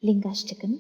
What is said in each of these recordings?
लिङ्गाष्टकम्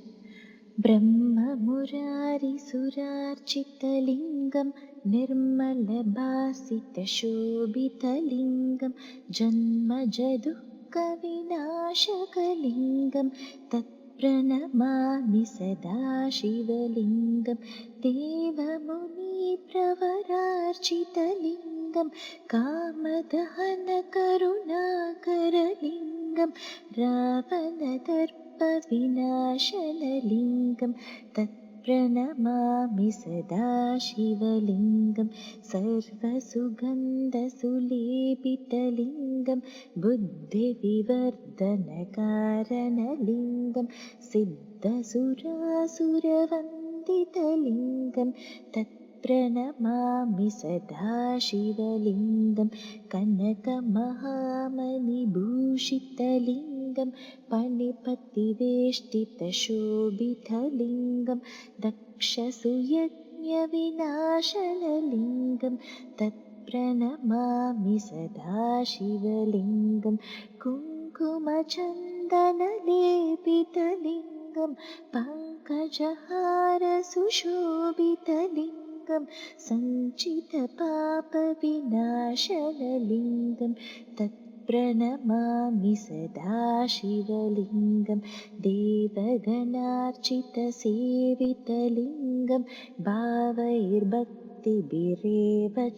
ब्रह्ममुरारिसुरार्चितलिङ्गं निर्मलभासितशोभितलिङ्गं जन्मजदुःखविनाशकलिङ्गं तत्प्रणमामि सदा शिवलिङ्गं देवमुनिप्रवरार्चितलिङ्गं कामदहनकरुणाकरलिङ्गं रावणदर्पविनाशनलिङ्गं तत्प्रणमामि सदा शिवलिङ्गं सर्वसुगन्धसुलेपितलिङ्गं बुद्धिविवर्धनकारणलिङ्गं सिद्धसुरासुरवन्दितलिङ्गं तत्प्रणमामि सदा शिवलिङ्गं कनकमहामणिभूषितलिङ्गं पणिपतिवेष्टितशोभितलिङ्गं दक्षसुयज्ञविनाशनलिङ्गं तत्प्रणमामि सदा शिवलिङ्गं कुङ्कुमचन्दनलेपितलिङ्गं पङ्कजहारसुशोभितलिङ्गं सञ्चितपापविनाशनलिङ्गं तत्प्रणमामि सदा शिवलिङ्गं देवगणार्चितसेवितलिङ्गं भावैर्भक्तिभिरेव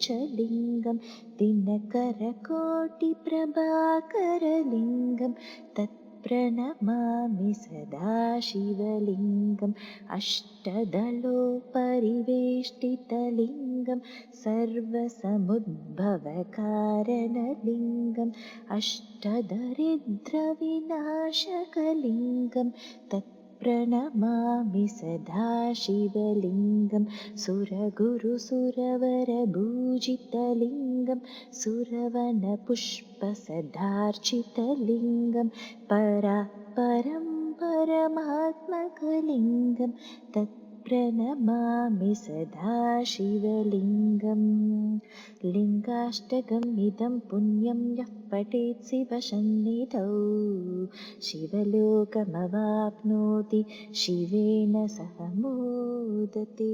च लिङ्गं दिनकरकोटिप्रभाकरलिङ्गं तत्प्रणमामि सदा शिवलिङ्गम् अष्टदलोपरिवेष्टितलिङ्गं सर्वसमुद्भवकारणलिङ्गम् अष्टदरिद्रविनाशकलिङ्गं तत्प्रणमामि सदा शिवलिङ्गं सुरगुरुसुरवरभूजितलिङ्गं सुरवनपुष्पसदार्चितलिङ्गं परात्परं परमात्मकलिङ्गं तत्प्रणमामि सदा शिवलिङ्गम् लिङ्गाष्टकम् इदं पुण्यं यः पठेत् शिवसन्निधौ शिवलोकमवाप्नोति शिवेन सह मोदते।